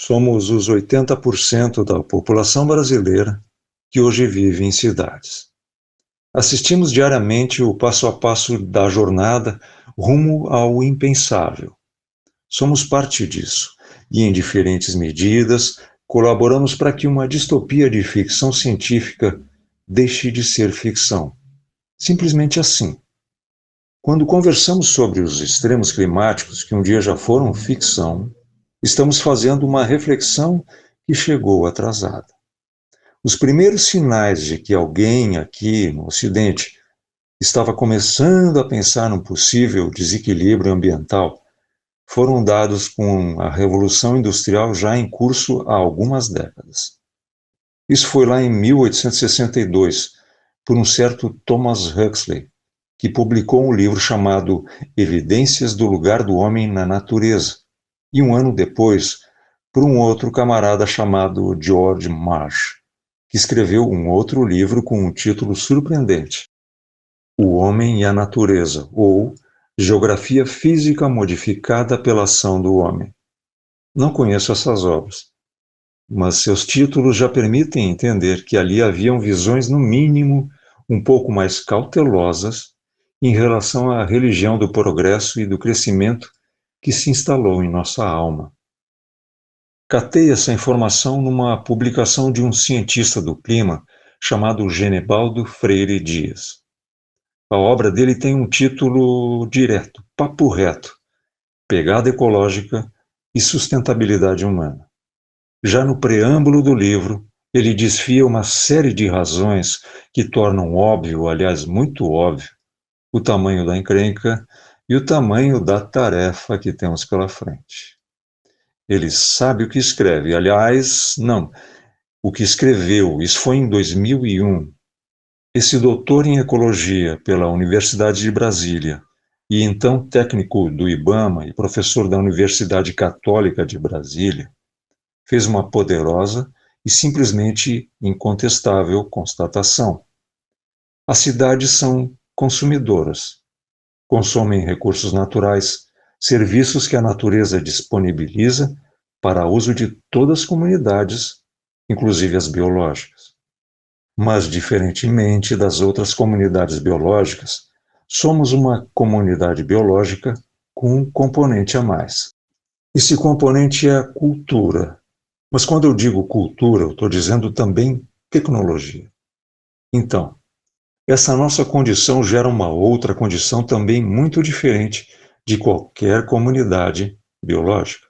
Somos os 80% da população brasileira que hoje vive em cidades. Assistimos diariamente o passo a passo da jornada rumo ao impensável. Somos parte disso e, em diferentes medidas, colaboramos para que uma distopia de ficção científica deixe de ser ficção. Simplesmente assim. Quando conversamos sobre os extremos climáticos que um dia já foram ficção, estamos fazendo uma reflexão que chegou atrasada. Os primeiros sinais de que alguém aqui no Ocidente estava começando a pensar num possível desequilíbrio ambiental foram dados com a Revolução Industrial já em curso há algumas décadas. Isso foi lá em 1862, por um certo Thomas Huxley, que publicou um livro chamado Evidências do Lugar do Homem na Natureza, e um ano depois, por um outro camarada chamado George Marsh, que escreveu um outro livro com um título surpreendente, O Homem e a Natureza, ou Geografia Física Modificada pela Ação do Homem. Não conheço essas obras, mas seus títulos já permitem entender que ali haviam visões, no mínimo, um pouco mais cautelosas em relação à religião do progresso e do crescimento que se instalou em nossa alma. Catei essa informação numa publicação de um cientista do clima chamado Genebaldo Freire Dias. A obra dele tem um título direto, papo reto, Pegada Ecológica e Sustentabilidade Humana. Já no preâmbulo do livro, ele desfia uma série de razões que tornam óbvio, aliás, muito óbvio, o tamanho da encrenca e o tamanho da tarefa que temos pela frente. Ele sabe o que escreve, aliás, não, o que escreveu, isso foi em 2001. Esse doutor em ecologia pela Universidade de Brasília e então técnico do IBAMA e professor da Universidade Católica de Brasília, fez uma poderosa e simplesmente incontestável constatação. As cidades são consumidoras, consomem recursos naturais, serviços que a natureza disponibiliza para uso de todas as comunidades, inclusive as biológicas. Mas, diferentemente das outras comunidades biológicas, somos uma comunidade biológica com um componente a mais. Esse componente é a cultura. Mas quando eu digo cultura, eu estou dizendo também tecnologia. Então, essa nossa condição gera uma outra condição também muito diferente de qualquer comunidade biológica.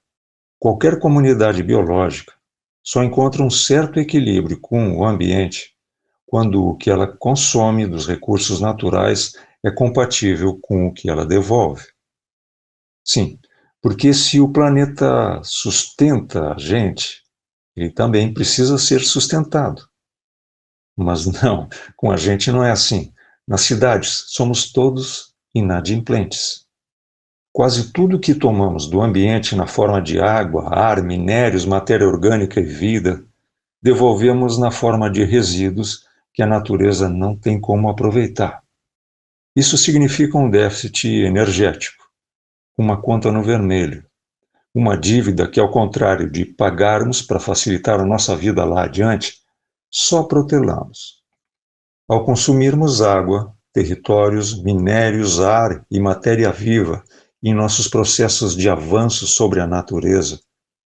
Qualquer comunidade biológica só encontra um certo equilíbrio com o ambiente quando o que ela consome dos recursos naturais é compatível com o que ela devolve. Sim, porque se o planeta sustenta a gente, ele também precisa ser sustentado. Mas não, com a gente não é assim. Nas cidades, somos todos inadimplentes. Quase tudo que tomamos do ambiente na forma de água, ar, minérios, matéria orgânica e vida, devolvemos na forma de resíduos que a natureza não tem como aproveitar. Isso significa um déficit energético, uma conta no vermelho, uma dívida que, ao contrário de pagarmos para facilitar a nossa vida lá adiante, só protelamos. Ao consumirmos água, territórios, minérios, ar e matéria viva em nossos processos de avanço sobre a natureza,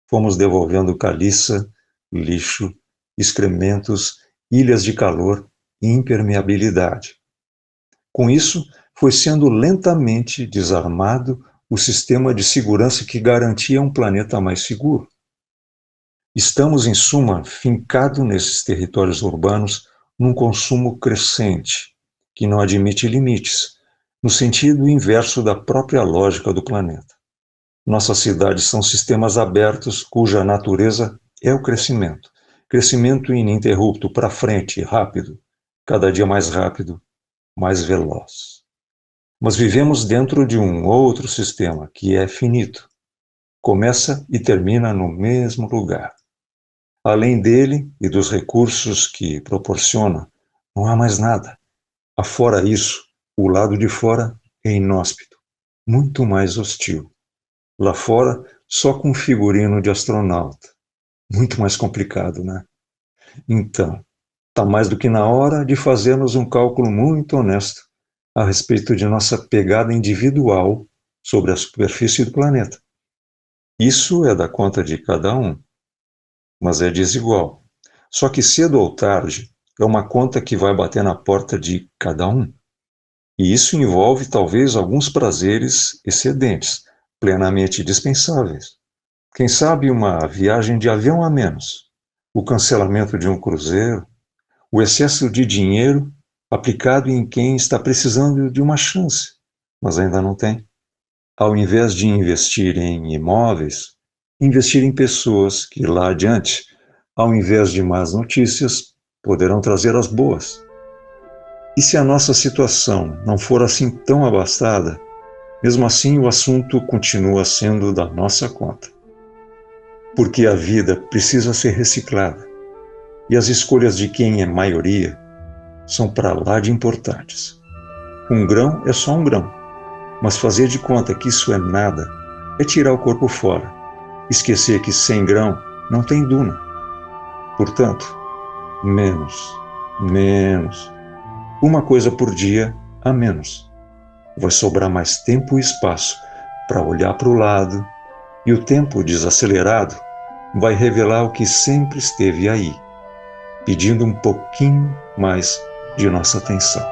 fomos devolvendo caliça, lixo, excrementos, ilhas de calor e impermeabilidade. Com isso, foi sendo lentamente desarmado o sistema de segurança que garantia um planeta mais seguro. Estamos, em suma, fincados nesses territórios urbanos num consumo crescente, que não admite limites, no sentido inverso da própria lógica do planeta. Nossas cidades são sistemas abertos cuja natureza é o crescimento. Crescimento ininterrupto, para frente, rápido, cada dia mais rápido, mais veloz. Mas vivemos dentro de um outro sistema que é finito. Começa e termina no mesmo lugar. Além dele e dos recursos que proporciona, não há mais nada. Afora isso, o lado de fora é inóspito, muito mais hostil. Lá fora, só com figurino de astronauta. Muito mais complicado, né? Então, está mais do que na hora de fazermos um cálculo muito honesto a respeito de nossa pegada individual sobre a superfície do planeta. Isso é da conta de cada um, mas é desigual. Só que cedo ou tarde, é uma conta que vai bater na porta de cada um. E isso envolve talvez alguns prazeres excedentes, plenamente dispensáveis. Quem sabe uma viagem de avião a menos, o cancelamento de um cruzeiro, o excesso de dinheiro aplicado em quem está precisando de uma chance, mas ainda não tem. Ao invés de investir em imóveis, investir em pessoas que lá adiante, ao invés de más notícias, poderão trazer as boas. E se a nossa situação não for assim tão abastada, mesmo assim o assunto continua sendo da nossa conta. Porque a vida precisa ser reciclada, e as escolhas de quem é maioria são para lá de importantes. Um grão é só um grão, mas fazer de conta que isso é nada é tirar o corpo fora, esquecer que sem grão não tem duna. Portanto, menos, menos. Uma coisa por dia a menos. Vai sobrar mais tempo e espaço para olhar para o lado, e o tempo desacelerado vai revelar o que sempre esteve aí, pedindo um pouquinho mais de nossa atenção.